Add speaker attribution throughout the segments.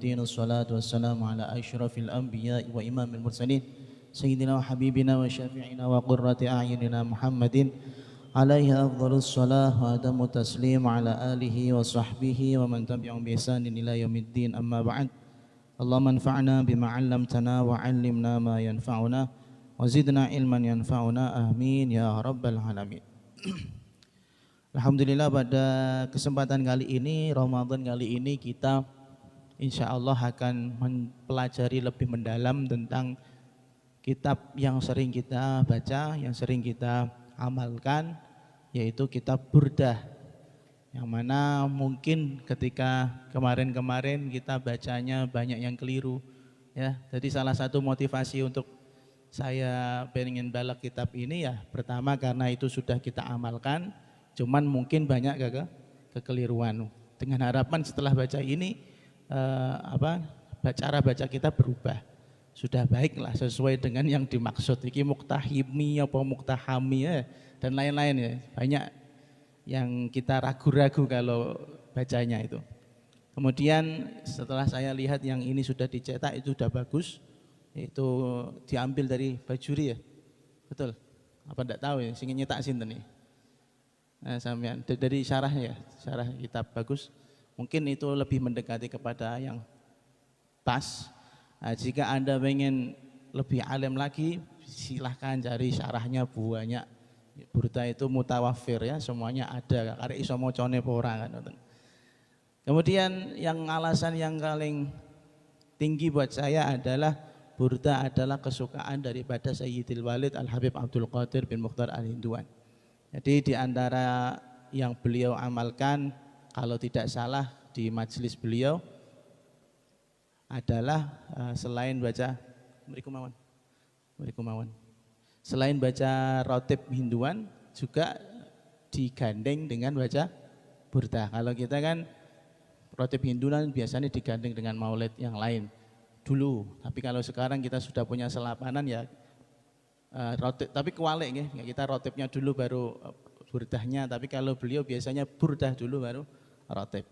Speaker 1: الدين الصلاة والسلام على أشرف الأنبياء وإمام المرسلين سيدنا وحبيبنا وشافعنا وقرة أعيننا محمد عليه أفضل الصلاة وأتم التسليم على آله وصحبه ومن تبعهم بإحسان إلى يوم الدين أما بعد اللهم انفعنا بما علمتنا وعلمنا ما ينفعنا وزدنا علما ينفعنا آمين يا رب العالمين. Alhamdulillah pada kesempatan kali ini, Ramadan kali ini kita insya Allah akan mempelajari lebih mendalam tentang kitab yang sering kita baca, yang sering kita amalkan, yaitu kitab Burdah. Yang mana mungkin ketika kemarin-kemarin kita bacanya banyak yang keliru, ya. Jadi salah satu motivasi untuk saya pengen balak kitab ini ya, pertama karena itu sudah kita amalkan. Cuman mungkin banyak kekeliruan. Dengan harapan setelah baca ini cara baca kita berubah. Sudah baiklah sesuai dengan yang dimaksud. Iki muktahimi apa muktahami ya, dan lain-lain ya. Banyak yang kita ragu-ragu kalau bacanya itu. Kemudian setelah saya lihat yang ini sudah dicetak itu sudah bagus. Itu diambil dari Bajuri ya. Betul? Apa enggak tahu ya, sing nyetak sinten nih. Nah, sampean dari syarahnya ya, syarah kitab bagus. Mungkin itu lebih mendekati kepada yang pas. Nah, jika Anda ingin lebih alim lagi, silahkan cari syarahnya banyak. Burda itu mutawafir ya, semuanya ada. Karena iso mocone ora kan. Kemudian yang alasan yang paling tinggi buat saya adalah Burda adalah kesukaan daripada Sayyidil Walid Al-Habib Abdul Qadir bin Mukhtar Al-Hinduan. Jadi di antara yang beliau amalkan, kalau tidak salah di majelis beliau adalah selain baca selain baca rotib Hinduan juga digandeng dengan baca Burdah. Kalau kita kan rotib Hinduan biasanya digandeng dengan maulid yang lain dulu. Tapi kalau sekarang kita sudah punya selapanan ya. Rotib, tapi kewalik ya, kita rotibnya dulu baru burdahnya, tapi kalau beliau biasanya burdah dulu baru rotib.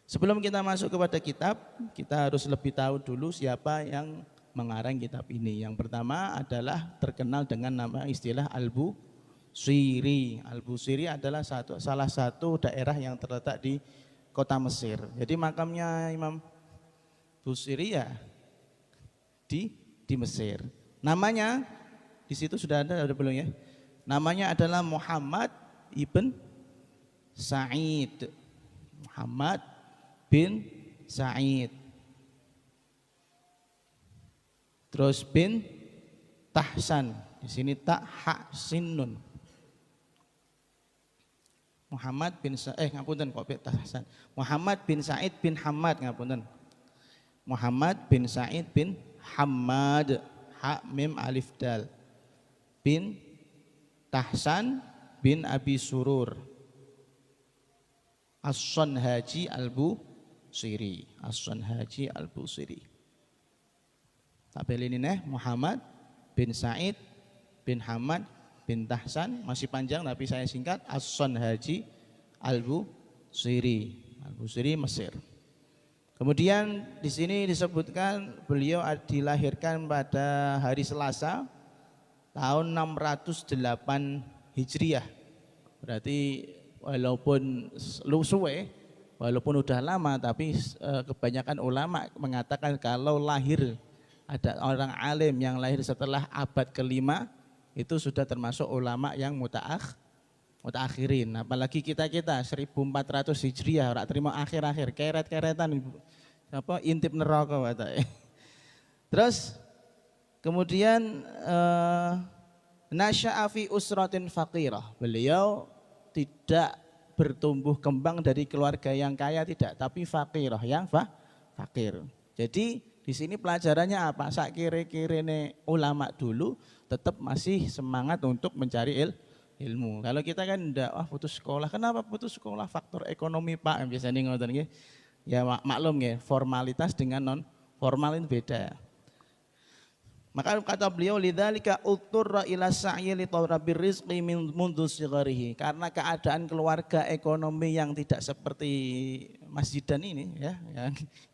Speaker 1: Sebelum kita masuk kepada kitab, kita harus lebih tahu dulu siapa yang mengarang kitab ini. Yang pertama adalah terkenal dengan nama istilah Al-Busiri. Al-Busiri adalah salah satu daerah yang terletak di kota Mesir. Jadi makamnya Imam Busiri ya di Mesir. Namanya di situ sudah ada belum ya? Namanya adalah Muhammad ibn Sa'id. Muhammad bin Sa'id. Terus bin Tahsan. Di sini tak ha sin nun. Muhammad bin ngapunten kok bin Tahsan. Muhammad bin Sa'id bin Hamad ngapunten. Muhammad bin Sa'id bin Hamad. Ha mim alif dal. Bin Tahsan bin Abi Surur As-Sanhaji Al-Busiri. As-Sanhaji Al-Busiri. Tabel ini Muhammad bin Sa'id bin Hamad bin Tahsan, masih panjang tapi saya singkat, As-Sanhaji Al-Busiri. Al-Busiri Mesir. Kemudian di sini disebutkan beliau dilahirkan pada hari Selasa tahun 608 Hijriah. Berarti walaupun suwe, walaupun udah lama, tapi kebanyakan ulama mengatakan kalau lahir ada orang alim yang lahir setelah abad ke-5 itu sudah termasuk ulama yang mutaakhirin. Apalagi kita 1400 Hijriah ora terima akhir-akhir keret-keretan apa intip neraka wae. Terus kemudian nasya'a fi usratin faqirah. Beliau tidak bertumbuh kembang dari keluarga yang kaya, tidak, tapi faqirah, yang fakir. Jadi di sini pelajarannya apa? Sak kire-kirene ulama dulu tetap masih semangat untuk mencari ilmu. Kalau kita kan enggak, putus sekolah. Kenapa putus sekolah? Faktor ekonomi, Pak. Biasanya ngoten nggih. Ya maklum nggih, formalitas dengan non formal itu beda. Maka kata beliau lidzalika utturra ila sa'yi li tawrabir rizqi min mundu sigharihi. Karena keadaan keluarga ekonomi yang tidak seperti Mas Jidan ini ya,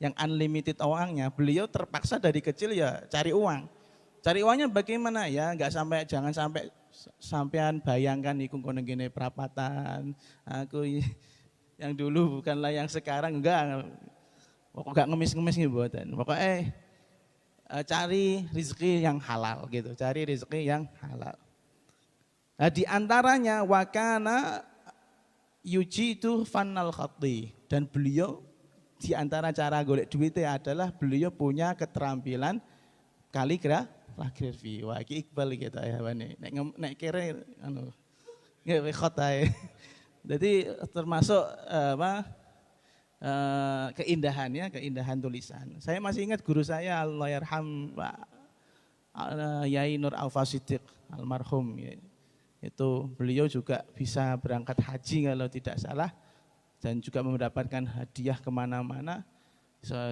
Speaker 1: yang unlimited uangnya, beliau terpaksa dari kecil ya cari uang. Cari uangnya bagaimana ya? Jangan sampai sampean bayangkan iku kono gene perapatan. Aku yang dulu bukanlah yang sekarang, enggak. Pokoknya enggak ngemis-ngemis nih buatan. Pokoknya cari rezeki yang halal gitu, cari rezeki yang halal. Nah, di antaranya wakana yujitu fannal khatti, dan beliau di antara cara golek duitnya adalah beliau punya keterampilan kaligrafi. Wah, iki Iqbal gitu ya bane. Nek kere anu nggih khotae. Jadi termasuk keindahan tulisan. Saya masih ingat guru saya Allahyarham Pak Yai Nur Al-Fasidik almarhum ya. Itu beliau juga bisa berangkat haji kalau tidak salah dan juga mendapatkan hadiah kemana-mana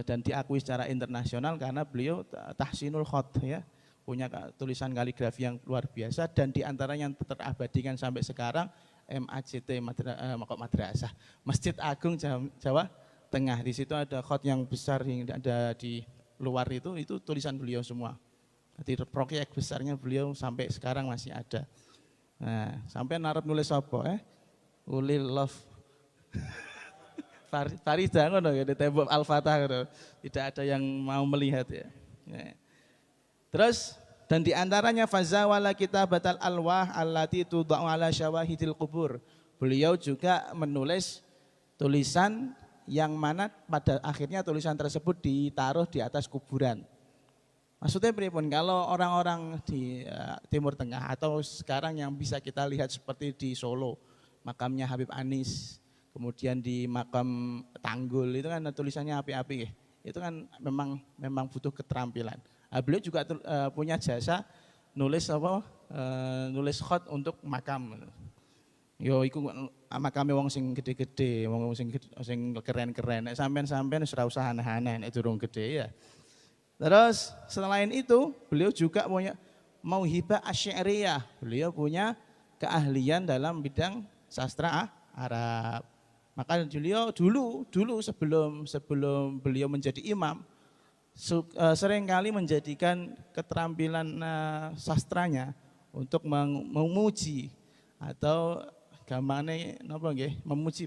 Speaker 1: dan diakui secara internasional karena beliau tahsinul khat ya, punya tulisan kaligrafi yang luar biasa dan diantaranya yang terabadikan sampai sekarang MACT Madrasah Masjid Agung Jawa Tengah. Di situ ada khot yang besar yang ada di luar itu tulisan beliau semua. Jadi proyek besarnya beliau sampai sekarang masih ada. Nah, sampai narap nulis apa Ulil Love Farida ngono ya di tembok Al-Fatah gitu. Tidak ada yang mau melihat ya. Terus dan diantaranya fazawala kitabatal alwah allati tudau ala syawahidil kubur. Beliau juga menulis tulisan yang mana pada akhirnya tulisan tersebut ditaruh di atas kuburan. Maksudnya pripun? Kalau orang-orang di Timur Tengah atau sekarang yang bisa kita lihat seperti di Solo, makamnya Habib Anis, kemudian di makam Tanggul itu kan tulisannya api-api ya. Itu kan memang butuh keterampilan. Beliau juga punya jasa nulis nulis khot untuk makam. Yo iku makame wong sing gede-gede, wong sing keren-keren. Nek sampean wis ora usah aneh-aneh nek durung gede ya. Terus selain itu beliau juga punya mauhibah asy'ariyah. Beliau punya keahlian dalam bidang sastra Arab. Maka beliau dulu sebelum beliau menjadi imam seringkali menjadikan keterampilan sastranya untuk memuji atau gamane napa nggih memuji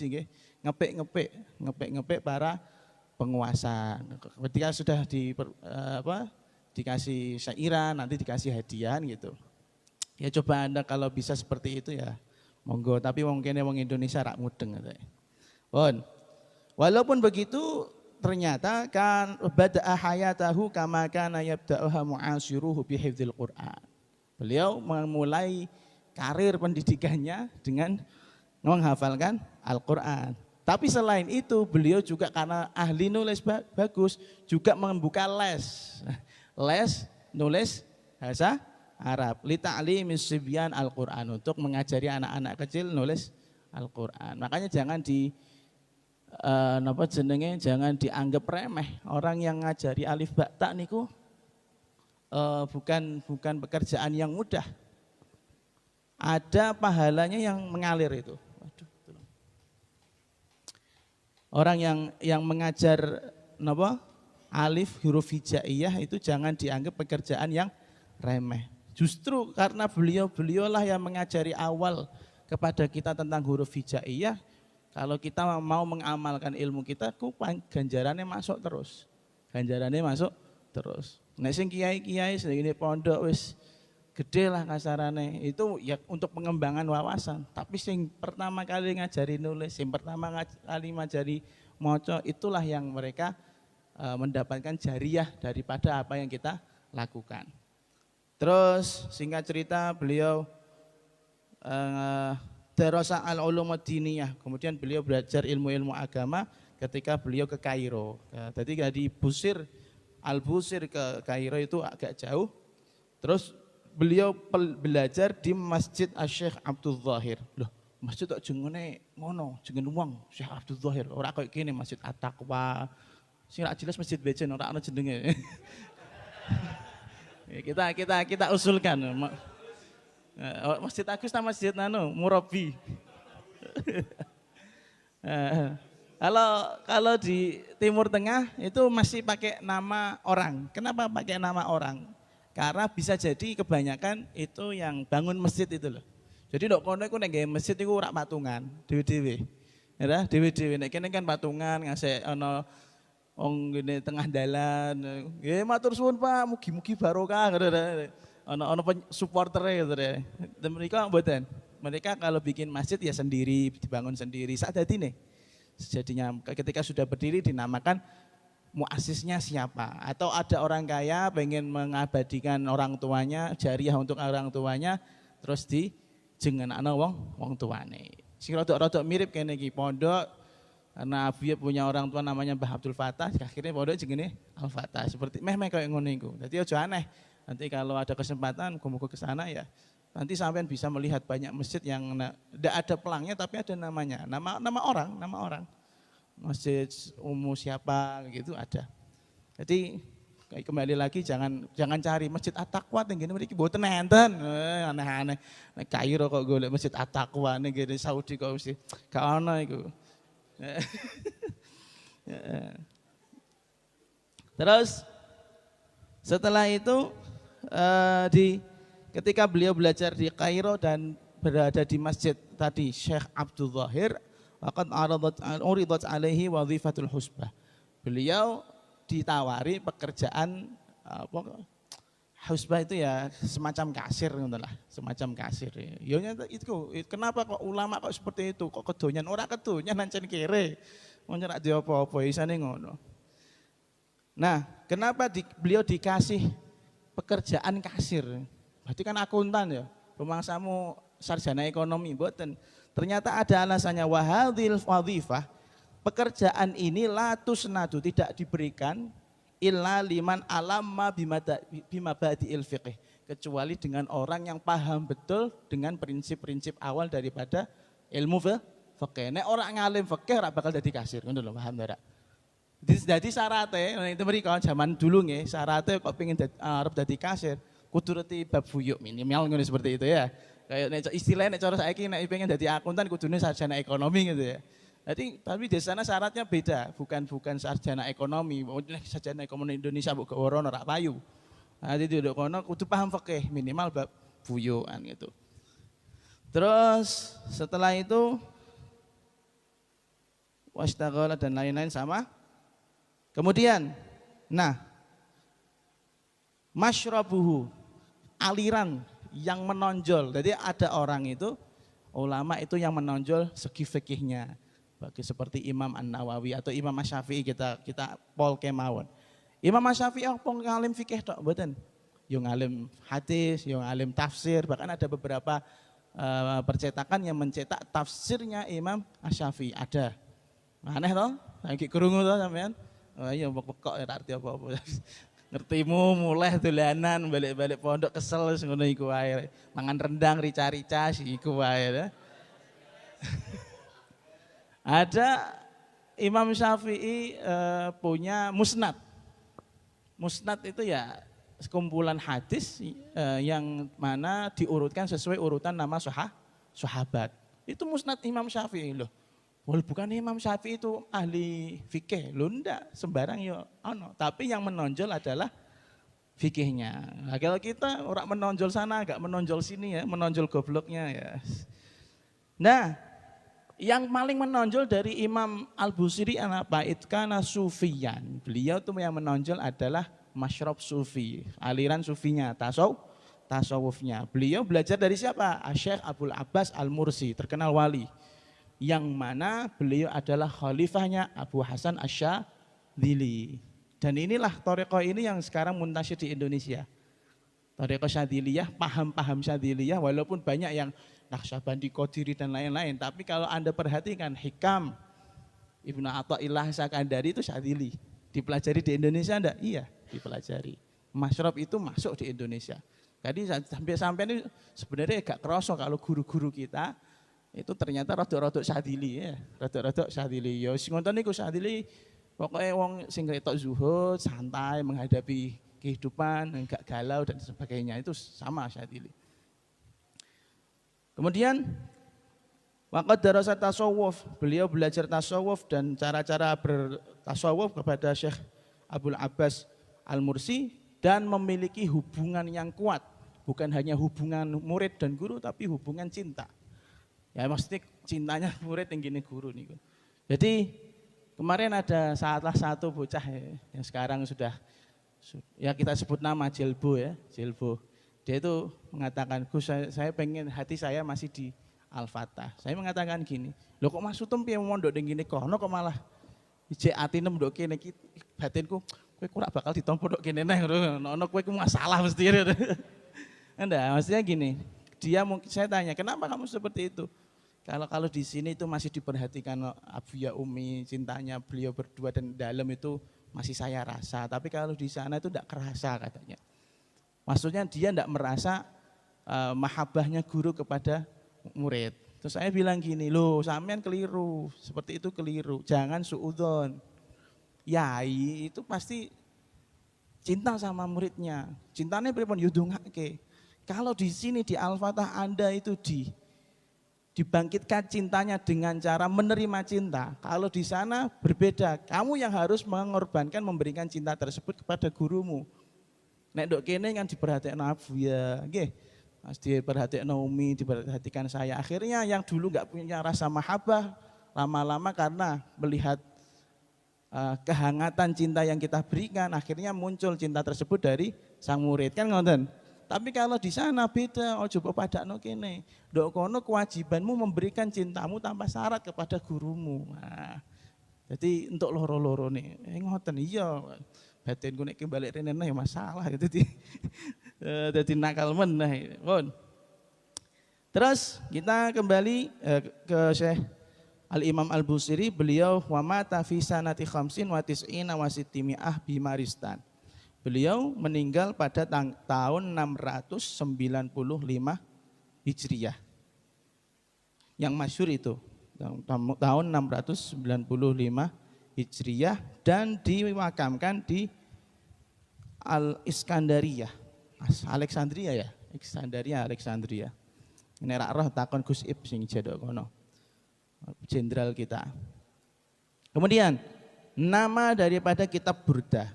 Speaker 1: nggih ngepek para penguasa. Ketika sudah dikasih syairan nanti dikasih hadiah gitu. Ya coba Anda kalau bisa seperti itu ya monggo, tapi mungkin wong Indonesia rak mudeng gitu. Walaupun begitu ternyata kan bada'a hayatahu kama kana yabda'uha mu'asyiruhu bihifdzil Qur'an. Beliau memulai karir pendidikannya dengan menghafalkan Al-Qur'an. Tapi selain itu beliau juga karena ahli nulis bagus juga membuka les nulis bahasa Arab li ta'limis sibyan Al-Qur'an, untuk mengajari anak-anak kecil nulis Al-Qur'an. Makanya jangan jangan dianggap remeh. Orang yang ngajari alif ba ta niku bukan pekerjaan yang mudah. Ada pahalanya yang mengalir itu. Orang yang mengajar alif huruf hijaiyah itu jangan dianggap pekerjaan yang remeh. Justru karena beliaulah yang mengajari awal kepada kita tentang huruf hijaiyah. Kalau kita mau mengamalkan ilmu kita, ganjarannya masuk terus. Nek sing kiai-kiai segini pondok wis gede lah kasarane, itu ya untuk pengembangan wawasan. Tapi sing pertama kali ngajari nulis, sing pertama kali ngajari maca, itulah yang mereka mendapatkan jariah daripada apa yang kita lakukan. Terus singkat cerita beliau Darasa al-ulum ad-diniyah. Kemudian beliau belajar ilmu-ilmu agama ketika beliau ke Kairo. Jadi dari Al-Busir ke Kairo itu agak jauh. Terus beliau belajar di Masjid Syekh Abdul Zahir. Loh, masjid kok jengene ngono, jeneng wong Syekh Abdul Zahir. Ora koyo kene Masjid At-Taqwa. Sing ra jelas Masjid Bejen ora ana jenenge. Kita usulkan. Masjid Agus sama Masjid Murabi. Kalau di Timur Tengah itu masih pakai nama orang. Kenapa pakai nama orang? Karena bisa jadi kebanyakan itu yang bangun masjid itu loh. Jadi dok kono iku nek masjid iku ora patungan, dhewe-dhewe. Ya, dhewe-dhewe nek kene kan patungan ngasih ana wong ngene tengah dalan. Nggih matur suwun Pak, mugi-mugi barokah. Ana supportere gitu deh. Dan mereka mboten. Mereka kalau bikin masjid ya sendiri, dibangun sendiri. Saat nih. Sejadinya ketika sudah berdiri dinamakan muasisnya siapa, atau ada orang kaya pengen mengabadikan orang tuanya, jariah untuk orang tuanya, terus di jenengan wong tuane. Sing rodok mirip kene iki pondok karena Abi punya orang tua namanya Mbah Abdul Fatah, akhirnya pondok jenenge Al Fatah, seperti meh kayak ngono iku. Dadi aja aneh. Nanti kalau ada kesempatan kumpul ke sana ya, nanti sampean bisa melihat banyak masjid yang tidak ada pelangnya tapi ada namanya, nama orang. Masjid siapa gitu ada. Jadi kembali lagi jangan cari Masjid At-Taqwa ning ngene mriki mboten enten. Aneh-aneh. Nek Kairo kok golek Masjid At-Taqwa ning ngene Saudi kok mesti gak ono iku. Terus setelah itu ketika beliau belajar di Kairo dan berada di masjid tadi Syekh Abdul Zahir, waqad uridat alaihi wazifatul husbah. Beliau ditawari pekerjaan husbah itu ya semacam kasir gitu lah, semacam kasir. Ya itu kenapa kok ulama kok seperti itu? Kok kedonyan ora kedonyan nancen kere. Wong ora di apa-apa isane ngono. Nah, kenapa beliau dikasih pekerjaan kasir? Berarti kan akuntan ya. Rumangsamu sarjana ekonomi mboten. Ternyata ada alasannya, wahadil wadhifah, pekerjaan ini latusnadu, tidak diberikan illa liman alamma bimabadi'il fiqh, kecuali dengan orang yang paham betul dengan prinsip-prinsip awal daripada ilmu fikih. Nek orang ngalim fikih ora bakal dadi kasir, ngono lho, paham ora? Jadi syaratnya, itu mereka zaman dulu nggih, syaratnya kok pengen arep dadi kasir, kudu ngerti bab buyuk minimal ngono seperti itu ya. Kayak istilahnya cara saiki nek pengen jadi akuntan kudune sarjana ekonomi gitu ya. Jadi tapi di sana syaratnya beda, bukan sarjana ekonomi. Sarjana ekonomi Indonesia mbok gaworono ora payu. Nah, itu nduk kono kudu paham fikih minimal bab buyukan gitu. Terus setelah itu wastaghala dan lain-lain sama. Kemudian masyrabuhu, aliran yang menonjol. Jadi ada orang itu, ulama itu yang menonjol segi fikihnya. Bagi seperti Imam An-Nawawi atau Imam Asy-Syafi'i kita pol kemawon. Imam Asy-Syafi'i apa ngalim fikih tok mboten. Yo ngalim hadis, yo ngalim tafsir, bahkan ada beberapa percetakan yang mencetak tafsirnya Imam Asy-Syafi'i ada. Aneh toh? Lagi krungu toh sampean? Oh iya pokok ora arti apa-apa. Ngertimu mulai dolanan balik-balik pondok kesel ngono iku wae. Mangan rendang rica-rica iku wae. Ada Imam Syafi'i punya musnad. Musnad itu ya kumpulan hadis yang mana diurutkan sesuai urutan nama sahabat. Itu musnad Imam Syafi'i loh. Bukan Imam Syafi'i itu ahli fikih, loh enggak, sembarang ya ono. Tapi yang menonjol adalah fikihnya. Nah, kalau kita orang menonjol sana, agak menonjol sini ya, menonjol gobloknya ya. Nah, yang paling menonjol dari Imam Al-Busiri apa? Itkana sufiyan. Beliau tuh yang menonjol adalah masyrab sufi, aliran sufinya, tasawufnya. Beliau belajar dari siapa? Syekh Abul Abbas Al-Mursi, terkenal wali. Yang mana beliau adalah khalifahnya Abu Hasan Asy-Syadzili. Dan inilah thariqah ini yang sekarang muntasyir di Indonesia. Thariqah Syadziliyah, paham-paham Syadziliyah, walaupun banyak yang Naqsyabandi, Qadiri dan lain-lain. Tapi kalau Anda perhatikan Hikam, Ibnu Athaillah Sakandari itu Syadzili. Dipelajari di Indonesia enggak? Iya, dipelajari. Masyrab itu masuk di Indonesia. Jadi sampai ini sebenarnya agak kerasa kalau guru-guru kita itu ternyata rodok-rodok Syadzili ya, rodok-rodok Syadzili. Ya sing ngoten niku Syadzili pokoke wong sing ketok zuhud, santai menghadapi kehidupan, enggak galau dan sebagainya. Itu sama Syadzili. Kemudian waqad darasa tasawuf, beliau belajar tasawuf dan cara-cara bertasawuf kepada Syekh Abul Abbas Al-Mursi dan memiliki hubungan yang kuat, bukan hanya hubungan murid dan guru tapi hubungan cinta. Ya maksudnya cintanya murid yang gini guru nih. Jadi kemarin ada salah satu bocah yang sekarang sudah ya kita sebut nama Jelbo ya, Jelbo. Dia itu mengatakan, Gus saya pengen hati saya masih di Al-Fatah. Saya mengatakan gini, loh kok Mas Utum piye mondok ning ngene kono kok malah ijek atine mondok kene iki batinku kowe ora bakal ditampa ndok kene neh ono kowe ku masalah mesti. Enggak, maksudnya gini, saya tanya, kenapa kamu seperti itu? Kalau di sini itu masih diperhatikan Abu ya Umi, cintanya beliau berdua dan dalam itu masih saya rasa, tapi kalau di sana itu enggak kerasa katanya. Maksudnya dia enggak merasa mahabbahnya guru kepada murid. Terus saya bilang gini, loh sampean keliru, seperti itu keliru, jangan suudzon. Yai itu pasti cinta sama muridnya, cintanya pripun yudungake. Kalau di sini di Al-Fatah Anda itu dibangkitkan cintanya dengan cara menerima cinta. Kalau di sana berbeda, kamu yang harus mengorbankan memberikan cinta tersebut kepada gurumu. Nek ndok kene kan diperhatikan Abu ya, nggih. Mas diperhatikan Umi, diperhatikan saya. Akhirnya yang dulu enggak punya rasa mahabbah, lama-lama karena melihat kehangatan cinta yang kita berikan, akhirnya muncul cinta tersebut dari sang murid, kan ngoten. Tapi kalau di sana beda, ojo padakno kene. Ndok kono kewajibanmu memberikan cintamu tanpa syarat kepada gurumu. Nah, jadi untuk loro-loro nih, ngoten iya. Batinku nek balik rene ya masalah gitu. Jadi nakal meneh. Terus kita kembali ke Syekh Al-Imam Al-Busiri, beliau wa mata fi sanati khamsin wa tis'ina wa sittimi'ah bi Maristan. Beliau meninggal pada tahun 695 Hijriah. Yang masyhur itu tahun 695 Hijriah dan dimakamkan di Al-Iskandariyah. Alexandria ya, Alexandria. Ini rak roh takon Gus Ib sing jedok kono. Jenderal kita. Kemudian nama daripada kitab Burdah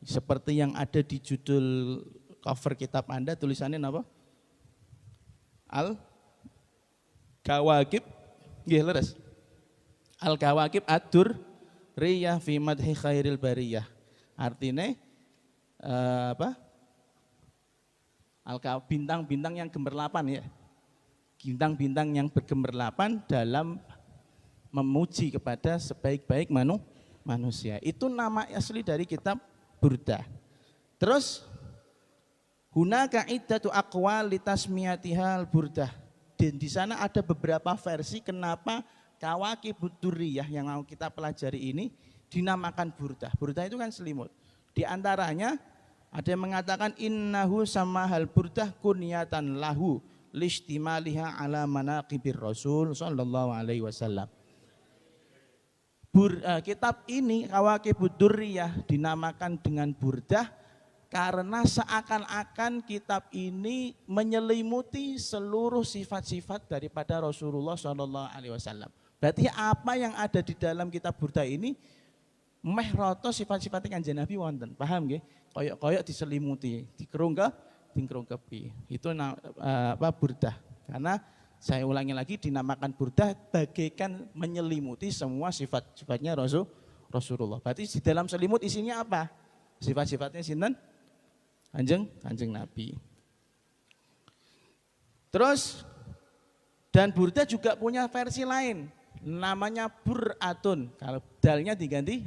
Speaker 1: seperti yang ada di judul cover kitab Anda, tulisannya apa? Al-Kawakib, nggih leres. Al-Kawakib Ad-Dur Riyah fi madhi khairil bariyah. Artinya bintang-bintang yang gemerlapan ya. Bintang-bintang yang bergemerlapan dalam memuji kepada sebaik-baik manusia. Itu nama asli dari kitab Burdah. Terus hunaka iddatu aqwal litasmiyatihal Burdah. Dan di sana ada beberapa versi kenapa Kawakibud Durriyah yang mau kita pelajari ini dinamakan Burdah. Burdah itu kan selimut. Di antaranya ada yang mengatakan innahu samahal Burdah kunyatan lahu listimaliha ala manaqibir Rasul sallallahu alaihi wasallam. Kitab ini Kawakibud Durriyah dinamakan dengan Burdah karena seakan-akan kitab ini menyelimuti seluruh sifat-sifat daripada Rasulullah sallallahu alaihi wasallam. Berarti apa yang ada di dalam kitab Burdah ini meh rata sifat-sifatnya Kanjeng Nabi wonten. Paham nggih? Koyok-koyok diselimuti, dikerungkepi. Itu Burdah. Karena saya ulangi lagi dinamakan Burdah bagaikan menyelimuti semua sifat-sifatnya Rasulullah. Berarti di dalam selimut isinya apa? Sifat-sifatnya sinten? Kanjeng Nabi. Terus dan Burdah juga punya versi lain. Namanya Bur'atun. Kalau dalnya diganti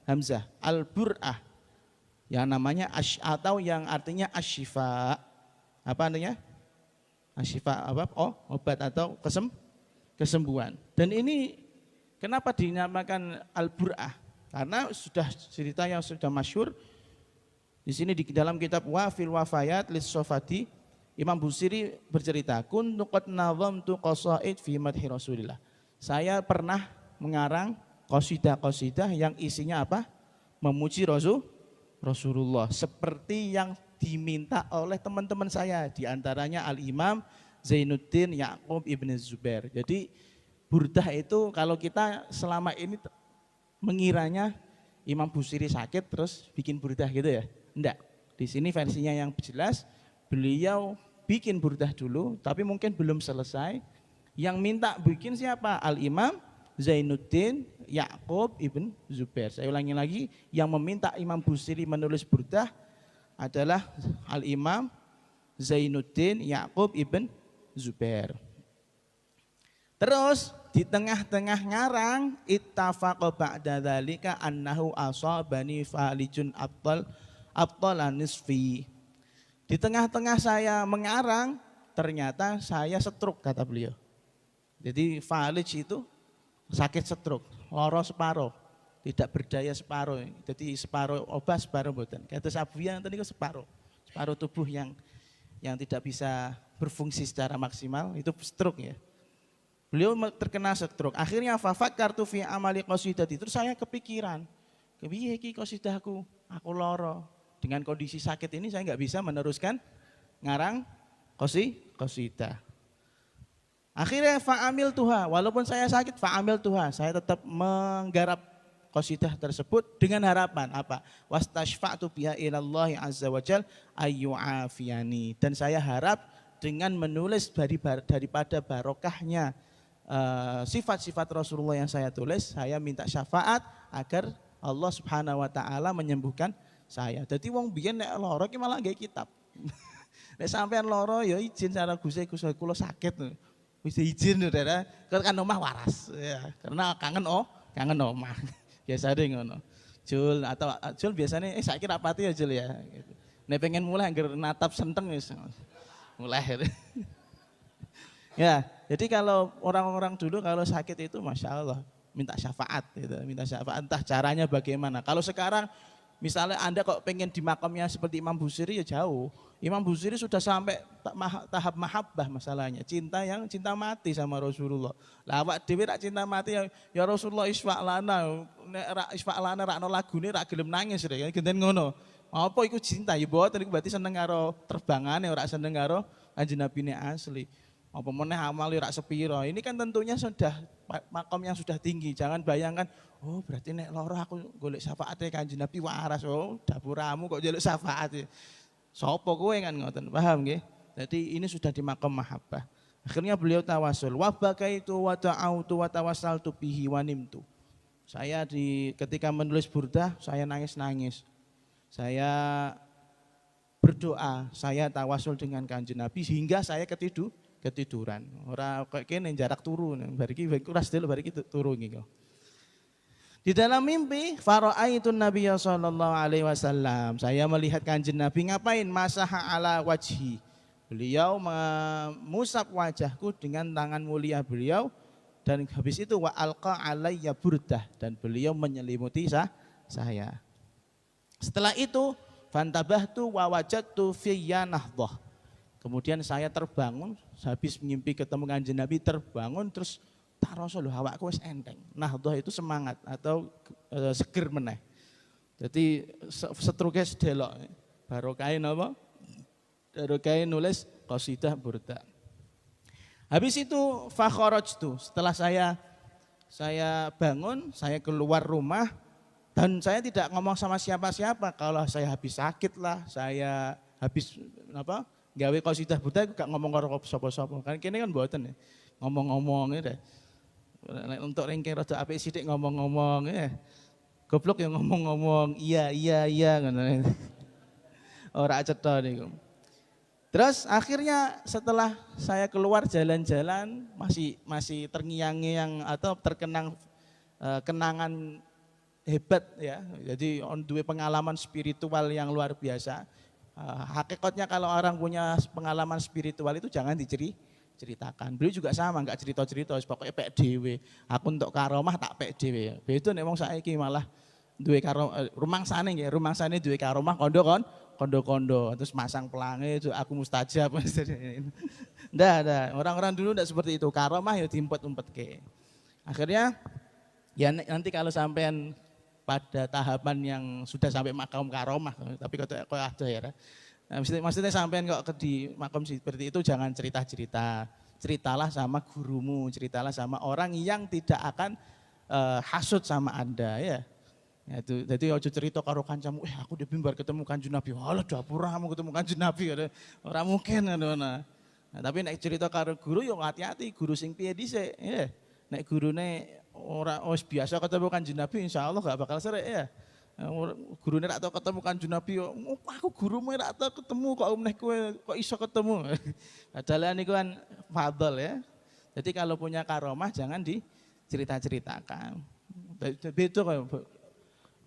Speaker 1: hamzah, al-bur'ah. Yang namanya atau yang artinya asyifa. Apa artinya? Asyifa apa? Oh, obat atau kesembuhan. Dan ini kenapa dinamakan al-bur'ah? Karena sudah cerita yang sudah masyhur. Di sini di dalam kitab Wafil Wafayat lis-Sofati, Imam Busiri bercerita, kuntu qad nazamtu qasaid fi madhi Rasulillah. Saya pernah mengarang qasidah-qasidah yang isinya apa? Memuji Rasulullah seperti yang diminta oleh teman-teman saya, diantaranya Al-Imam Zainuddin Ya'qub Ibn Zubair. Jadi burdah itu kalau kita selama ini mengiranya Imam Busiri sakit terus bikin burdah gitu ya, enggak. Di sini versinya yang jelas beliau bikin burdah dulu tapi mungkin belum selesai. Yang minta bikin siapa? Al-Imam Zainuddin Ya'qub Ibn Zubair. Saya ulangi lagi, yang meminta Imam Busiri menulis burdah adalah Al-Imam Zainuddin Ya'qub Ibn Zubair. Terus di tengah-tengah ngarang ittafaqa ba'da dzalika annahu asabani falijun abtal nisfi. Di tengah-tengah saya mengarang ternyata saya stroke kata beliau. Jadi falij itu sakit stroke, loro separuh, tidak berdaya separuh. Jadi separuh obat separuh mboten. Kados Abuya tadi separuh tubuh yang tidak bisa berfungsi secara maksimal itu stroke ya. Beliau terkena stroke. Akhirnya fafakartu fi amali qasidati. Terus saya kepikiran, kepiye iki qasidahku? Aku loro. Dengan kondisi sakit ini saya nggak bisa meneruskan ngarang qasidah. Akhirnya fa'amil tuha, walaupun saya sakit fa'amil tuha, saya tetap menggarap qasidah tersebut dengan harapan apa? Wastashfa'tu biha ilallahi azza wajal ayyu'afiyani. Dan saya harap dengan menulis daripada barokahnya sifat-sifat Rasulullah yang saya tulis, saya minta syafaat agar Allah Subhanahu wa taala menyembuhkan saya. Jadi wong biyen nek lara ki malah nggawe kitab. Nek sampean lara ya izin cara Gusti kula sakit. Wis izin Saudara, kan omah waras ya. Karena kangen omah. Biasane ngono. Jul atau Jul biasanya saiki rapati ya Jul ya gitu. Nek pengen mulai anggar natap senteng wis mulai. Ya, jadi kalau orang-orang dulu kalau sakit itu Masya Allah minta syafaat gitu, minta syafaat entah caranya bagaimana. Kalau sekarang misalnya Anda kok pengen di makamnya seperti Imam Busiri ya jauh. Imam Busiri sudah sampai tahap mahabbah masalahnya, cinta mati sama Rasulullah. Lah awak dhewe rak cinta mati ya Rasulullah isfa' lana, nek rak isfa' lana rakno lagune rak gelem nangis rek, genten ngono. Apa iku cinta ya mboten iku berarti seneng karo terbangane ora seneng karo Kanjeng Nabine asli. Apa meneh amal rak sepiro. Ini kan tentunya sudah makom yang sudah tinggi. Jangan bayangkan, oh berarti nek lara aku golek syafaate Kanjeng Nabi waras. Oh, dapuramu kok njaluk syafaat. Sopo kowe kan ngoten, paham nggih? Jadi ini sudah di makom mahabbah. Akhirnya beliau tawasul, wa bakaitu wa ta'autu wa tawassaltu bihi wa nimtu. Saya ketika menulis burdah, saya nangis-nangis. Saya berdoa, saya tawasul dengan Kanjeng Nabi hingga saya ketiduran. Ora kok kene jarak turu, bar iki ras dulu bar iki turu iki. Di dalam mimpi fara'aitun Nabiy sallallahu alaihi wasallam. Saya melihat Kanjeng Nabi ngapain? Masaha ala wajhi. Beliau mengusap wajahku dengan tangan mulia beliau dan habis itu wa alqa alayya burdah dan beliau menyelimuti saya. Setelah itu fantabahtu wa wajadtu fiyya nahdhah. Kemudian saya terbangun, habis mimpi ketemu Kanjeng Nabi terbangun terus tak rasa lho awakku wis enteng. Nahdhah itu semangat atau seger meneh. Jadi setruke sedelok barokahe napa? Barokahe nulis qasidah burdah. Habis itu fa kharajtu. Setelah saya bangun, saya keluar rumah dan saya tidak ngomong sama siapa-siapa. Kalau saya habis sakit lah, saya habis gawe qasidah burdah gak ngomong karo sapa-sapa. Kan kene kan mboten ya. Ngomong-ngomong ya. Untuk ringkeh rada apik sithik ngomong-ngomong ya. Goblok ya ngomong-ngomong iya ngono. Ora cetha niku. Terus akhirnya setelah saya keluar jalan-jalan masih terngiang-ngiang atau terkenang kenangan hebat ya. Jadi duwe pengalaman spiritual yang luar biasa. Hakikatnya kalau orang punya pengalaman spiritual itu jangan diceritakan. Beliau juga sama, enggak cerita-cerita, pokoknya pek dhewe. Aku untuk karomah tak pek dhewe. Beda nek wong saiki malah duwe rumangsane nggih, rumangsane duwe karomah kondo-kondo, terus masang pelangi itu aku mustajab. Ndak. Orang-orang dulu ndak seperti itu. Karomah ya diumpet-umpetke. Akhirnya ya nanti kalau sampean pada tahapan yang sudah sampai makom karomah, tapi kok ada ya. Nah, maksudnya sampean kok di makom seperti itu jangan cerita-cerita. Ceritalah sama gurumu, ceritalah sama orang yang tidak akan hasut sama Anda ya. Ya itu, jadi ojo cerita karo kancamu, aku di mimbar ketemu Kanjeng Nabi. Walah dapuramu ketemu Kanjeng Nabi. Ora mungkin ngono. Nah, tapi nek cerita karo guru yo hati-hati, guru sing piye dhisik ya. Nek gurune ora biasa ketemu Kanjeng Nabi insyaallah gak bakal serik ya. Gurune rak tau ketemu Kanjeng Nabi yo, aku gurumu rak tau ketemu kok meneh kowe kok iso ketemu. Padahal niku kan fadhol ya. Jadi kalau punya karomah jangan dicerita-ceritakan. Beda kok.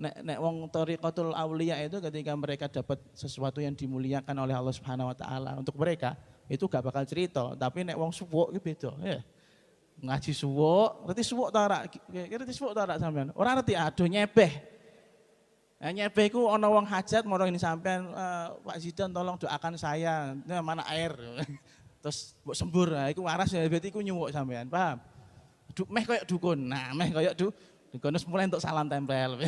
Speaker 1: Nek wong thariqatul auliya itu ketika mereka dapat sesuatu yang dimuliakan oleh Allah Subhanahu wa taala untuk mereka itu gak bakal cerita, tapi nek wong suwuk iki beda ya. Ngaji suwuk, ngerti suwuk ta ora? Ngerti suwuk ta ora sampean? Ora ngerti aduh nyebeh. Nah, nyebeh iku ana wong hajat moro ini sampean Pak Zidan tolong doakan saya, mana air. Terus mbok sembur, nah iku waras ya berarti iku nyuwuk sampean, paham? Meh koyo dukun. Nah, meh koyo dukun mulai untuk salam tempel.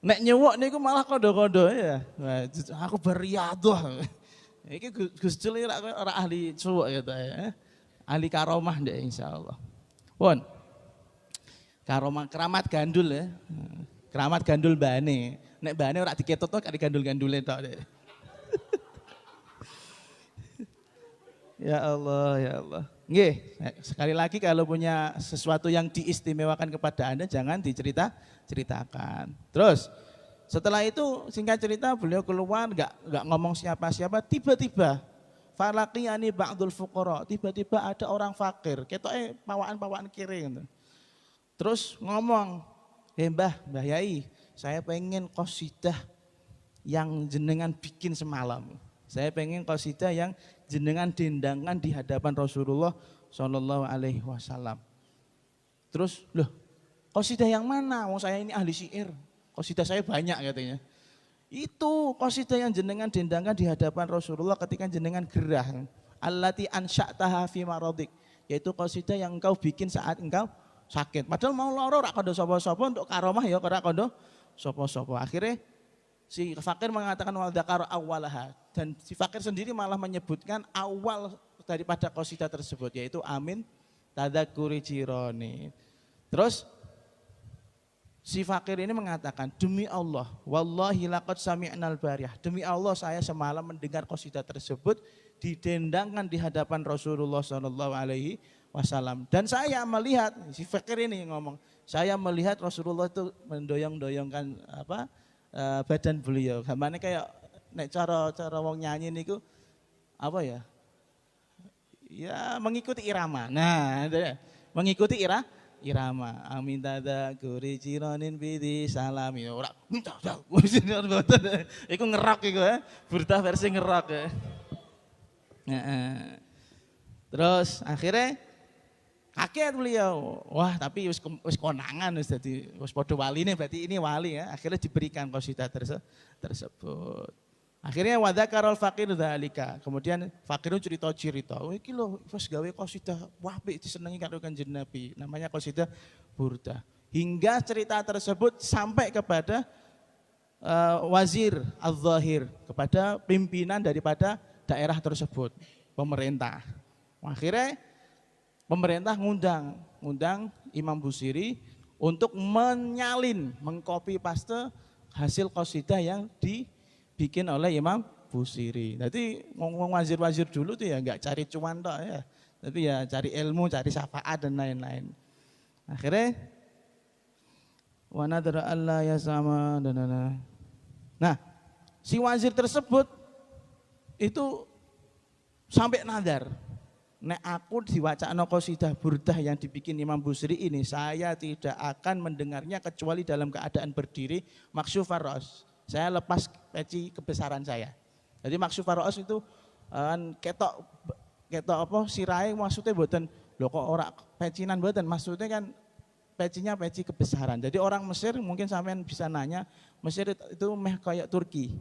Speaker 1: Nek nyewok niku malah kondo-kondo ya. Nah, aku beriadah. Iki Gus Jul ora ahli suwuk gitu ya. Ahli karomah ndek insyaallah. Pun. Karomah keramat gandul ya. Keramat gandul bane. Nek bane ora diketut kok digandul-gandule tok. Ya Allah, ya Allah. Nggih, sekali lagi kalau punya sesuatu yang diistimewakan kepada Anda jangan diceritakan. Terus setelah itu singkat cerita beliau keluar enggak ngomong siapa-siapa, tiba-tiba falaqiyani ba'dul fuqara, tiba-tiba ada orang fakir, ketoke pawaan-pawaan kiri gitu. Terus ngomong, Mbah Yai, saya pengen qasidah yang jenengan bikin semalam. Saya pengen qasidah yang jenengan dendangkan di hadapan Rasulullah Shallallahu Alaihi Wasallam. Terus, loh, qasidah yang mana? Wong saya ini ahli syair. Qasidah saya banyak katanya. Itu qasidah yang jenengan dendangkan di hadapan Rasulullah ketika jenengan gerah. Allati ansya'taha fi maradik. Yaitu qasidah yang engkau bikin saat engkau sakit. Padahal mau loro rak kondo sapa-sapa untuk karomah ya ora kondo sapa-sapa. Akhirnya si fakir mengatakan wal dzakar awwalaha, dan si fakir sendiri malah menyebutkan awal daripada qasidah tersebut yaitu amin tadzakuri jirani. Terus si fakir ini mengatakan demi Allah wallahi laqad sami'nal bariyah, demi Allah saya semalam mendengar qasidah tersebut didendangkan di hadapan Rasulullah sallallahu alaihi wasallam, dan saya melihat, si fakir ini ngomong, saya melihat Rasulullah itu mendoyong-doyongkan badan beliau. Gamane kayak nek cara wong nyanyi niku apa ya? Ya mengikuti irama. Nah, mengikuti irama. Amin tada guri jironin bidi salam ya ora. Iku ngerok iku ya. Burdah versi ngerok ya. Terus akhirnya kaget beliau, wah tapi wis konangan wis dadi wis padha waline, berarti ini wali ya. Akhirnya diberikan qasidah tersebut. Akhirnya wa dzakarul faqir dzalika. Kemudian fakir cerita-cerita, "Oh iki lho wis gawe qasidah apik disenengi karo Kanjeng Nabi." Namanya qasidah Burdah. Hingga cerita tersebut sampai kepada Wazir Az-Zahir, kepada pimpinan daripada daerah tersebut, pemerintah. Akhirnya pemerintah ngundang Imam Busiri untuk menyalin, mengcopy paste hasil qasidah yang dibikin oleh Imam Busiri. Jadi ngomong wazir-wazir dulu tuh ya enggak cari cuan tok ya, tapi ya cari ilmu, cari syafaat dan lain-lain. Akhirnya wa nadra alla ya sama dan. Nah, si wazir tersebut itu sampai nadar, nek aku diwacana qasidah Burdah yang dibikin Imam Busiri ini, saya tidak akan mendengarnya kecuali dalam keadaan berdiri maksyufar ra's. Saya lepas peci kebesaran saya. Jadi maksyufar ra's itu ketok apa sirahe, maksudnya mboten lho kok ora pecinan mboten, maksudnya kan pecinya peci kebesaran. Jadi orang Mesir mungkin sampean bisa nanya, Mesir itu meh kayak Turki.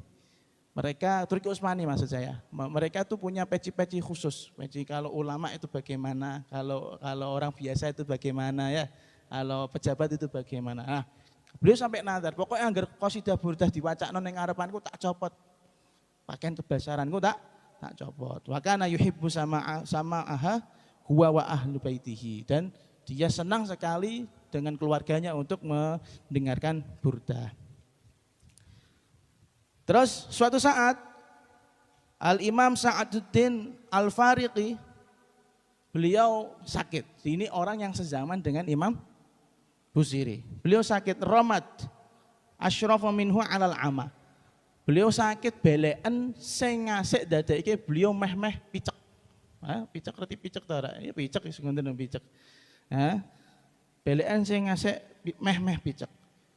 Speaker 1: Mereka Turki Utsmani maksud saya. Mereka tuh punya peci-peci khusus. Peci kalau ulama itu bagaimana, kalau orang biasa itu bagaimana ya, kalau pejabat itu bagaimana. Nah, Beliau sampai nadar, pokoknya anggar qasidah burdah diwacakno ning ngarepanku tak copot. Pakaian kebasaranku tak copot. Wa kana yuhibbu sama aha huwa wa ahlu baitihi, dan dia senang sekali dengan keluarganya untuk mendengarkan burdah. Terus suatu saat Al-Imam Sa'aduddin Al-Fariqi beliau sakit. Ini orang yang sezaman dengan Imam Busiri. Beliau sakit romat asyrafa minhu alal ama. Beliau sakit belekan sing ngasik dadake beliau meh-meh picek. Picek reti picek ta ora? Ya picek wis ngoten picek. Belekan sing ngasik meh-meh picek.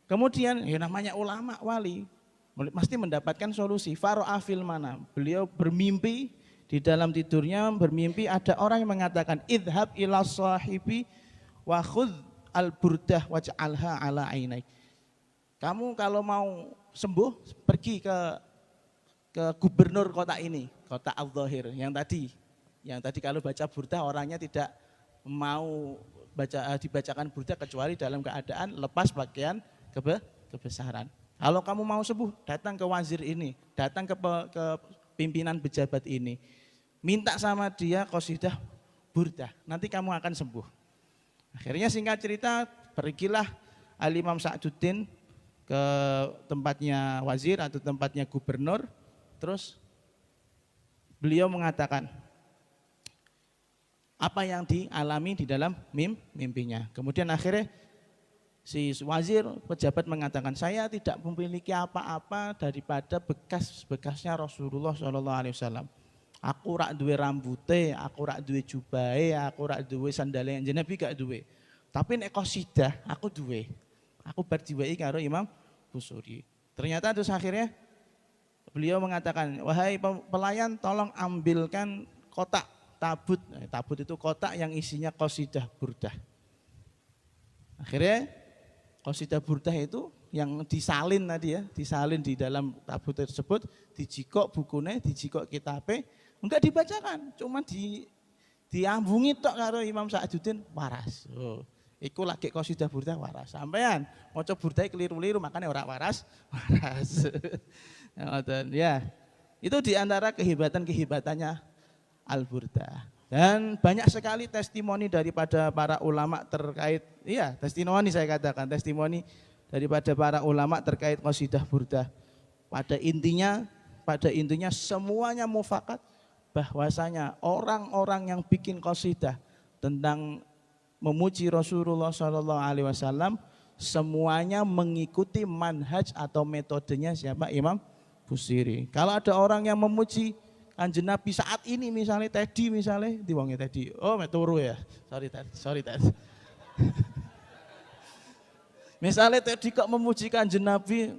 Speaker 1: Kemudian ya namanya ulama wali mesti mendapatkan solusi. Faro'a fil manam. Beliau bermimpi, di dalam tidurnya bermimpi ada orang yang mengatakan idhab ila sahibi wa khudh al-burdah waj'alha ala ainaik. Kamu kalau mau sembuh pergi ke gubernur kota ini, kota Al-Zahir yang tadi kalau baca burdah orangnya tidak mau dibacakan burdah kecuali dalam keadaan lepas pakaian kebesaran. Kalau kamu mau sembuh, datang ke wazir ini, datang ke pimpinan pejabat ini. Minta sama dia qasidah burdah, nanti kamu akan sembuh. Akhirnya singkat cerita, pergilah Al-Imam Sa'aduddin ke tempatnya wazir atau tempatnya gubernur. Terus beliau mengatakan apa yang dialami di dalam mimpinya. Kemudian akhirnya si wazir pejabat mengatakan, saya tidak memiliki apa-apa daripada bekas-bekasnya Rasulullah SAW. Aku rak duwe rambute, aku rak duwe jubahe, aku rak duwe sandale yang Nabi gak duwe. Tapi nek qasidah aku duwe. Aku bar diwehi karo Imam Busiri. Ternyata terus akhirnya beliau mengatakan, wahai pelayan tolong ambilkan kotak tabut. Tabut itu kotak yang isinya qasidah burdah. Akhirnya qasidah burdah itu yang disalin tadi ya, disalin di dalam tabut tersebut, dijikok bukunya, dijikok kitabe, enggak dibacakan, cuma diambungi tok karo Imam Sa'aduddin waras. Oh, iku lagi qasidah burdah waras. Sampean maca burdah keliru-liru makanya ora waras. Ya, itu diantara kehebatan-kehebatannya Al-Burdah. Dan banyak sekali testimoni daripada para ulama terkait, iya testimoni saya katakan, testimoni daripada para ulama terkait qasidah burdah. Pada intinya semuanya mufakat bahwasanya orang-orang yang bikin qasidah tentang memuji Rasulullah SAW semuanya mengikuti manhaj atau metodenya siapa? Imam Busiri. Kalau ada orang yang memuji Kanjeng Nabi saat ini misalnya Teddy misalnya diwongi Teddy. Oh, meturu ya. Sorry Ted. Misalnya Teddy kok memuji Kanjeng Nabi,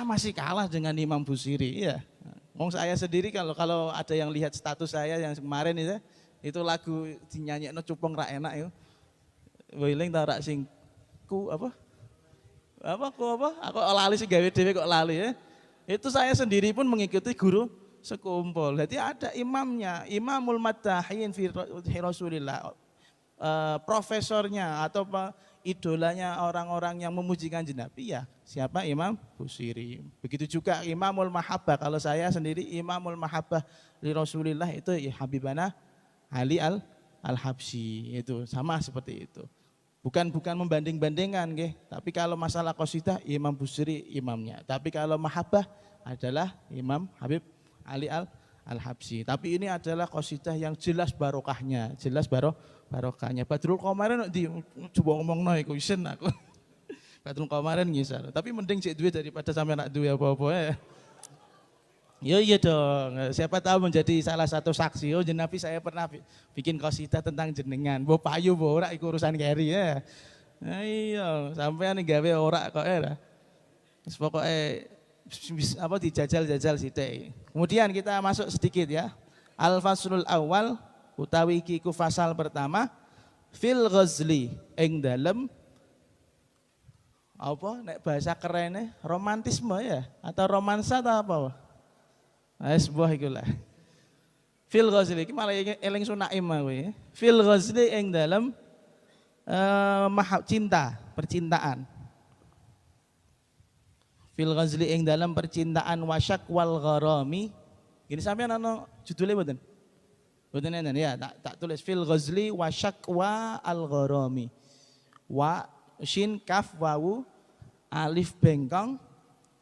Speaker 1: masih kalah dengan Imam Busiri. Iya. Wong saya sendiri kalau ada yang lihat status saya yang kemarin itu lagu dinyanyikan cupong ra enak itu. Weling ta rak sing ku apa? Aku lali sih gawe dhewe kok lali ya. Itu saya sendiri pun mengikuti guru sekumpul. Jadi ada imamnya, Imamul Maddahin fi Rasulillah, profesornya atau idolanya orang-orang yang memuji Kanjeng Nabi ya siapa? Imam Busiri. Begitu juga Imamul Mahabbah. Kalau saya sendiri Imamul Mahabbah li Rasulillah itu ya Habibana Ali Al-Habsyi, itu sama seperti itu. Bukan membanding-bandingkan nggih, tapi kalau masalah qasidah Imam Busiri imamnya. Tapi kalau mahabbah adalah Imam Habib Ali Al-Habsyi. Tapi ini adalah qasidah yang jelas barokahnya, barokahnya. Badrul Qamarin di coba ngomongno iku isen aku. Badrul Qamarin ngisar. Tapi mending cek duit daripada sampe nak duwe apa-apa ya. Iya dong, siapa tahu menjadi salah satu saksi. Oh Nabi saya pernah bikin qasidah tentang jenengan. Mbok payu mbok ora iku urusan keri ya. Nah, iya, sampean gawe ora kok ya. Wis pokoke dijajal-jajal sithik. Kemudian kita masuk sedikit ya. Al-faslul awal utawi iki ku fasal pertama fil ghazli ing dalem apa nek bahasa kerene romantisme ya atau romansa atau apa? Sebuah iku lah. Fil ghazli iki malah eling Sunaim kowe. Fil ghazli ing dalem cinta, percintaan. Fil ghazli ing dalam percintaan wasyak wal gharami. Ini sampean ana judulnya mboten? Mboten enten ya, tak tulis fil ghazli wasyak wa al gharami. Wa shin kaf wawu alif bengkong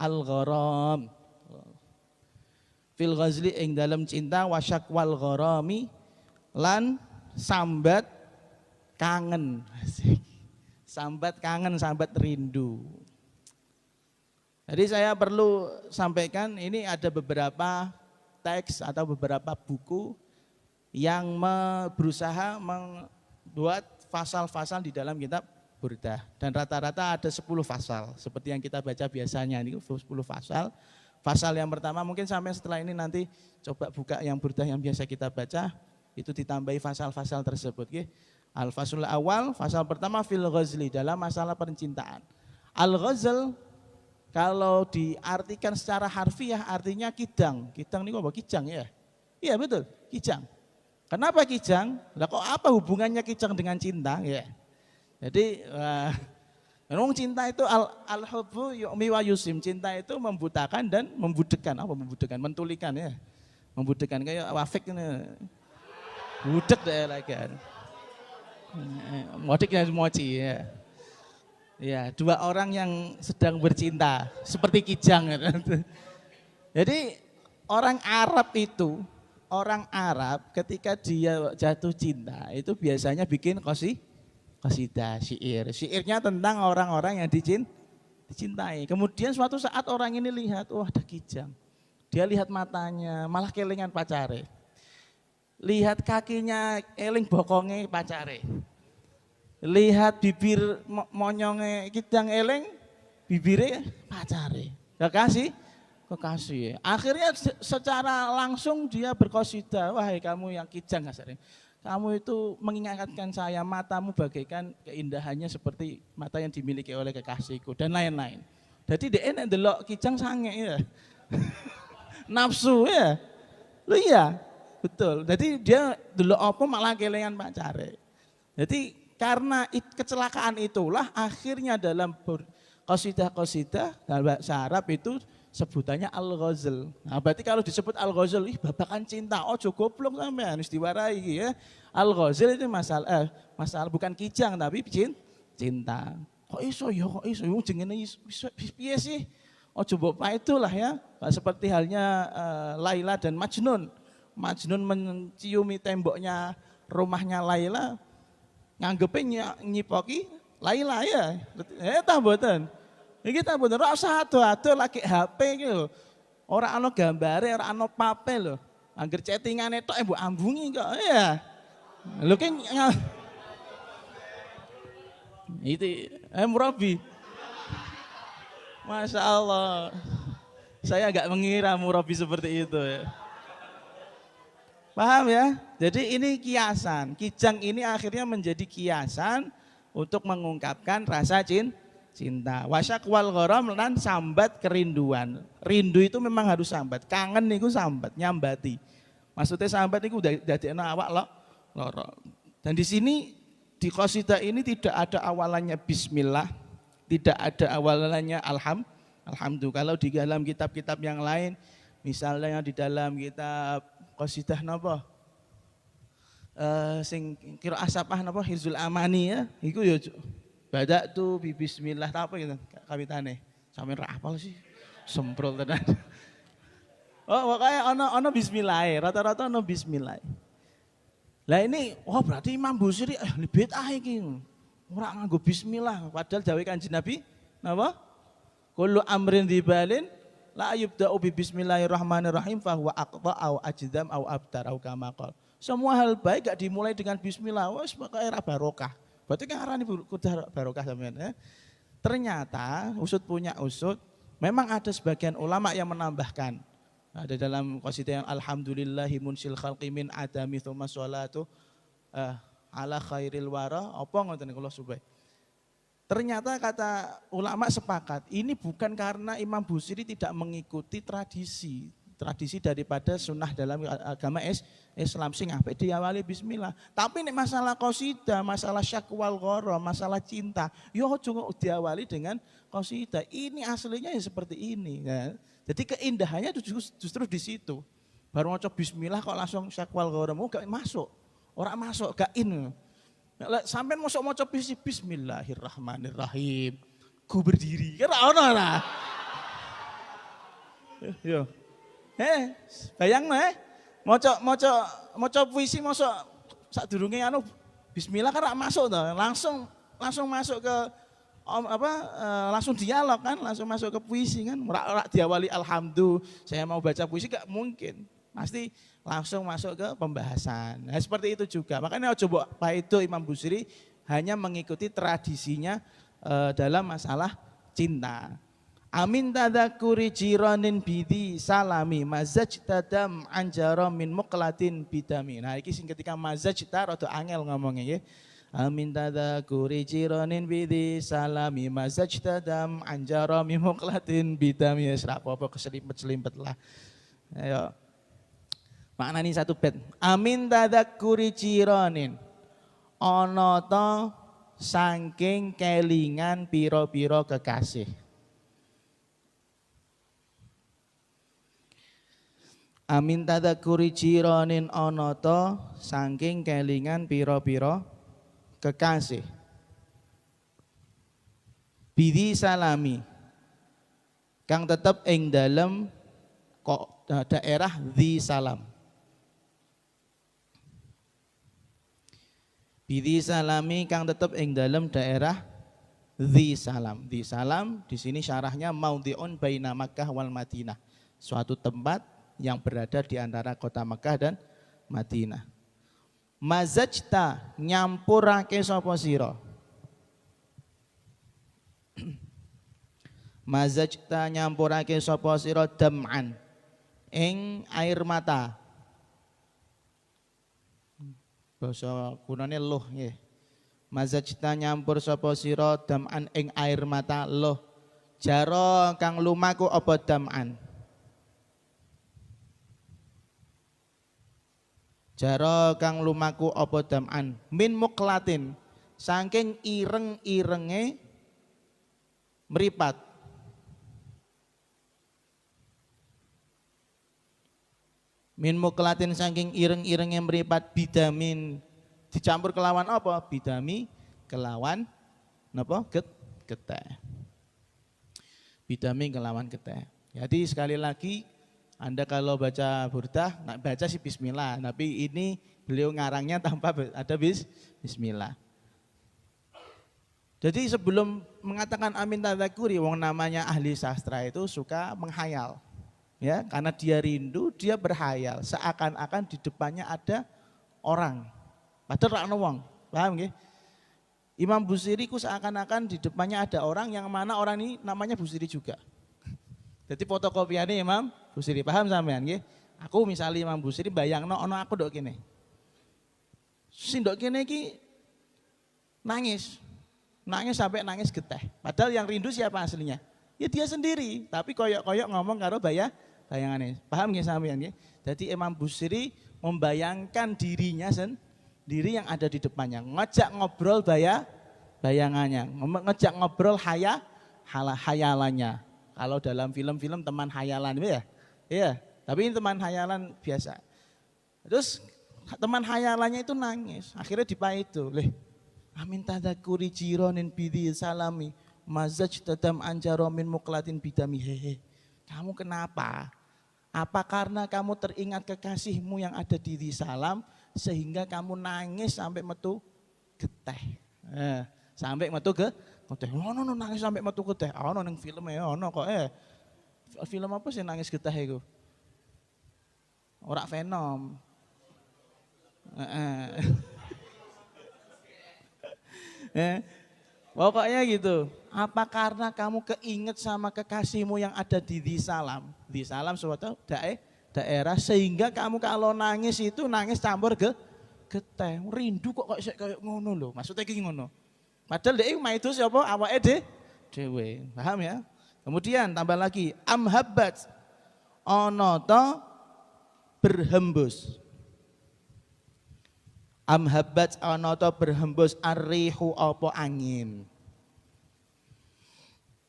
Speaker 1: al gharam. Fil ghazli ing dalam cinta wasyak wal gharami lan sambat kangen. Sambat kangen, sambat rindu. Jadi saya perlu sampaikan ini ada beberapa teks atau beberapa buku yang berusaha membuat pasal-pasal di dalam kitab Burdah. Dan rata-rata ada 10 pasal seperti yang kita baca biasanya, ini 10 pasal. Pasal yang pertama mungkin sampai setelah ini nanti coba buka yang Burdah yang biasa kita baca, itu ditambahi pasal-pasal tersebut. Al-fasul awal, pasal pertama fil ghazli, dalam masalah percintaan. Al-ghazal kalau diartikan secara harfiah artinya kidang. Kidang ini apa? Kijang ya? Iya betul, kijang. Kenapa kijang? Lah kok apa hubungannya kijang dengan cinta? Ya. Jadi memang cinta itu al-hubbu yu'mi wa yusim. Cinta itu membutakan dan membudekan. Apa membudekan? Mentulikan ya. Membudekan kayak wafik ini. Budek deh lagi. Modiknya moci ya. Ya, dua orang yang sedang bercinta seperti kijang. Jadi orang Arab ketika dia jatuh cinta itu biasanya bikin qasidah, syair. Syairnya tentang orang-orang yang dicintai. Kemudian suatu saat orang ini lihat, ada kijang. Dia lihat matanya, malah kelingan pacare. Lihat kakinya, eling bokongnya pacare. Lihat bibir monyonge kijang eling, bibirnya pacare. Kekasih. Akhirnya secara langsung dia berqasidah, wahai kamu yang kijang kasarnya. Kamu itu mengingatkan saya, matamu bagaikan keindahannya seperti mata yang dimiliki oleh kekasihku dan lain-lain. Jadi dia nek delok kijang sange ya. Nafsu ya. Loh iya, betul. Jadi dia delok apa malah kelingan pacare. Jadi karena kecelakaan itulah akhirnya dalam qasidah-qasidah dalam bahasa Arab itu sebutannya al-ghazal. Nah, berarti kalau disebut al-ghazal, babakan cinta, ojo goblok sampean harus diwarai ya. Al-ghazal itu masalah bukan kijang tapi cinta. Kok iso wong jenenge piye sih? Ojo mbok itulah ya. Seperti halnya Laila dan Majnun. Majnun menciumi temboknya rumahnya Laila, nganggepnya nyipoki Laila ya. Tak mboten. Iki tak mboten ora usah ado-ado lagi HP iki lho. Ora ana gambare, ora ana pape lho. Angger chattingane tok mbok ambungi kok ya. Lho ki itu murabi. Masya Allah. Saya agak mengira murabi seperti itu ya. Paham ya? Jadi ini kiasan. Kijang ini akhirnya menjadi kiasan untuk mengungkapkan rasa cinta. Wasyak wal gharam lan sambat kerinduan. Rindu itu memang harus sambat. Kangen niku sambat, nyambati. Maksudnya sambat niku dadekno awak loro. Dan di sini di qasidah ini tidak ada awalannya bismillah, tidak ada awalannya alhamdulillah. Kalau di dalam kitab-kitab yang lain, misalnya di dalam kitab qasidah napa? Sing kira asapah napa Hirzul Amani ya, iku ya badak tuh bismillah apa gitu kawitane. Sampeyan ra apal sih. Semprol tenan. Oh, makanya ono bismillah, rata-rata ono bismillah. Lah ini, berarti Imam Busiri bid'ah iki. Ora nganggo bismillah, padahal dawuh Kanjeng Nabi napa? Kullu amrin dzibalin la yubda'u bi bismillahirrahmanirrahim fa huwa aqta au ajdam au abtar au kama qol. Semua hal baik gak dimulai dengan bismillah, wes pokoke ra barokah. Berarti kan arane kudu barokah sampean ya. Ternyata punya usut, memang ada sebagian ulama yang menambahkan. Ada dalam qasidah yang alhamdulillahi munsil khalqi min adami tsumma sholatu ala khairil wara apa ngoten kula subai. Ternyata kata ulama sepakat, ini bukan karena Imam Busiri tidak mengikuti tradisi, tradisi daripada sunnah dalam agama Islam sing apik diawali bismillah. Tapi nek masalah qasidah, masalah syakwal ghara, masalah cinta, yo aja diawali dengan qasidah. Ini aslinya ya seperti ini ya. Jadi keindahannya justru di situ. Baru maca bismillah kok langsung syakwal ghara gak masuk. Ora masuk, gak in. Sampeyan mosok maca bismillahirrahmanirrahim. Ku berdiri, kira ono ora? Yo. Bayang maca puisi mosok sadurunge anu bismillah kan masuk to, langsung masuk ke langsung dialog kan, langsung masuk ke puisi kan. Ora diawali alhamdulillah, saya mau baca puisi gak mungkin. Pasti langsung masuk ke pembahasan. Nah, seperti itu juga. Makanya coba Pak itu Imam Busiri hanya mengikuti tradisinya dalam masalah cinta. Amin tadakuri jiranin bidi salami mazajtadam anjara min muqlatin bidami. Nah iki sing ketika mazajta rada angel ngomongnya ya. Amin tadakuri jiranin bidi salami mazajtadam anjara min muqlatin bidami. Ya ora apa-apa keselimpet-selimpet lah. Ayo. Maknani satu bait. Amin tadakuri jiranin ana ta saking kelingan pira-pira kekasih. Amin tadakuri jironin onoto saking kelingan piro-piro kekasih. Bidi salami kang tetep ing dalem kok daerah di salam. Bidi salami kang tetep ing dalem daerah di salam. Di salam di sini syarahnya maudhi'un baina Makkah wal Madinah. Suatu tempat yang berada di antara kota Mekah dan Madinah. Mazajta nyampurake sapa sira. Mazajta nyampurake sapa sira dam'an ing air mata. Basa kunane luh nggih. Mazajta nyampur sapa sira dam'an ing air mata luh. Jaro kang lumaku apa dam'an. Jaro kang lumaku apa dam'an min muqlatin saking ireng-irenge meripat. Min muqlatin saking ireng-irenge meripat bidamin dicampur kelawan apa? Bidami kelawan napa? Getih. Bidami kelawan getih. Jadi sekali lagi Anda kalau baca burdah, baca sih bismillah, tapi ini beliau ngarangnya tanpa ada bismillah. Jadi sebelum mengatakan amin tadzakuri, wong namanya ahli sastra itu suka menghayal. Ya, karena dia rindu, dia berhayal seakan-akan di depannya ada orang. Padahal ora ono wong. Paham nggih? Imam Busiri ku seakan-akan di depannya ada orang yang mana orang ini namanya Busiri juga. Jadi fotokopiannya Imam Busiri, paham sampean nggih? Aku misalnya Imam Busiri bayangno ono aku ndok kene. Sing ndok kene iki nangis. Nangis sampai nangis geteh. Padahal yang rindu siapa aslinya? Ya dia sendiri, tapi koyok-koyok ngomong karo bayangannya. Paham nggih sampean nggih? Jadi Imam Busiri membayangkan dirinya sendiri yang ada di depannya, ngajak ngobrol bayangannya, ngajak ngobrol hayalannya. Kalau dalam film-film teman hayalan ya. Iya, tapi ini teman hayalan biasa. Terus teman hayalannya itu nangis. Akhirnya dipaitu. Amin tadzakuri jironin bidi salami mazajtadam anjaro min muqlatin bidami. Hehe. Kamu kenapa? Apa karena kamu teringat kekasihmu yang ada di salam sehingga kamu nangis sampai metu geteh. Sampai metu geteh. Ono nangis sampai metu geteh. Ono ning film ya ono kok film apa sih nangis geteh iku? Ora Venom. Pokoknya gitu. Apa karena kamu keinget sama kekasihmu yang ada di salam? Di salam suatu daerah sehingga kamu kalau nangis itu nangis campur geteh. Rindu kok kayak ngono lho. Maksudnya iki ngono. Padahal dhek maitu sapa awake dhewe. Paham ya? Kemudian tambah lagi amhabbat ana ta berhembus. Amhabat ana ta berhembus ar-rihu apa angin.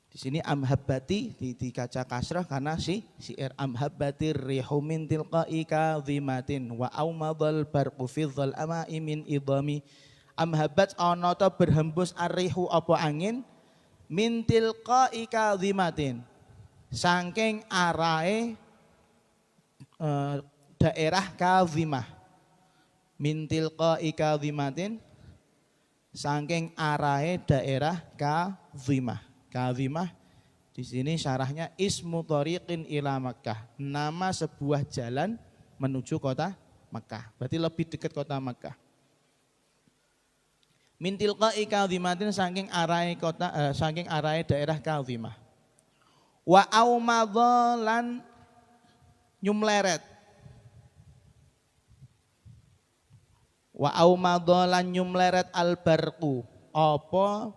Speaker 1: Di sini amhabati dikaca kasrah karena syi'ir amhabbatir rihu min tilqa'i kadhimatin wa aumadhal barqu fi dhal'ama'i min idami. Amhabat ana ta berhembus ar-rihu apa angin min tilqa'i kadhimatin saking arahe daerah kadhimah. Min tilqa'i kadhimatin saking arahe daerah kadhimah. Kadhimah di sini syarahnya ismu thariqin ila Makkah, nama sebuah jalan menuju kota Makkah. Berarti lebih dekat kota Makkah. Min tilqa'i kadhimatin saking arahe kota saking arahe daerah Kadhimah. Wa aumadhalan nyumleret. Wa aumadhalan nyumleret albarqu apa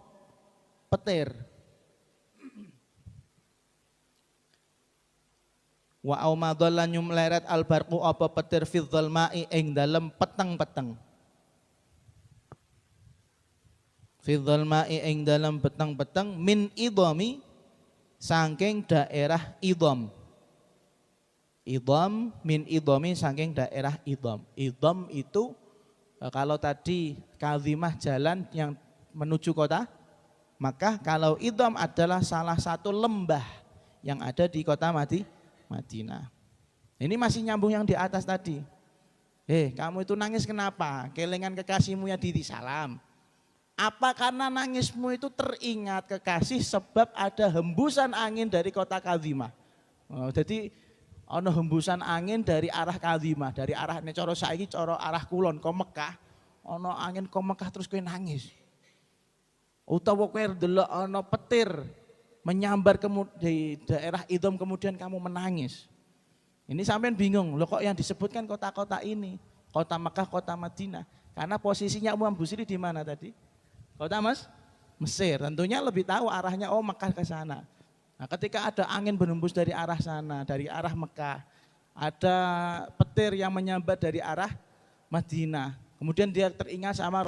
Speaker 1: petir. Wa aumadhallan nyumleret albarqu apa petir fi dzalma'i ing dalem peteng-peteng. Fi dzalma'i ing dalem peteng-peteng min idhami saking daerah idham. Idham min idhami saking daerah idham. Idham itu kalau tadi Kadhimah jalan yang menuju kota Makkah, kalau idham adalah salah satu lembah yang ada di kota Madinah. Ini masih nyambung yang di atas tadi. Kamu itu nangis kenapa? Kelingan kekasihmu yang diri salam. Apa karena nangismu itu teringat kekasih sebab ada hembusan angin dari kota Kadhimah. Jadi ada hembusan angin dari arah Kadhimah, dari arah coro saiki coro arah kulon ke Mekah. Ono angin ke Mekah terus kowe nangis. Utawa kowe ndelok ono petir menyambar di daerah idham kemudian kamu menangis. Ini sampean bingung, loh kok yang disebutkan kota-kota ini, kota Mekah, kota Madinah. Karena posisinya Imam Busiri di mana tadi? Kota Mesir. Tentunya lebih tahu arahnya, oh Mekah ke sana. Nah, ketika ada angin berhembus dari arah sana, dari arah Mekah, ada petir yang menyambar dari arah Madinah. Kemudian dia teringat sama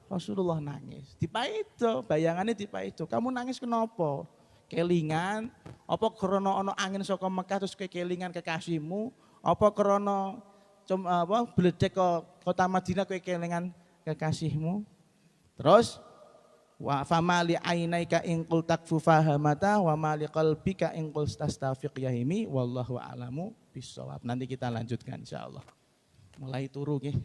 Speaker 1: Rasulullah nangis. Dipaido, bayangannya dipaido. Kamu nangis kenapa? Kelingan, apa krana ana angin saka Mekah terus kelingan kekasihmu, apa krana bledek ke kota Madinah kowe kelingan kekasihmu. Terus wa famali ainaika in qul takfu fahamata wa mali qalbika in qul tastafiq yahimi wallahu a'lamu bissawab. Nanti kita lanjutkan insyaallah. Mulai turu nggih.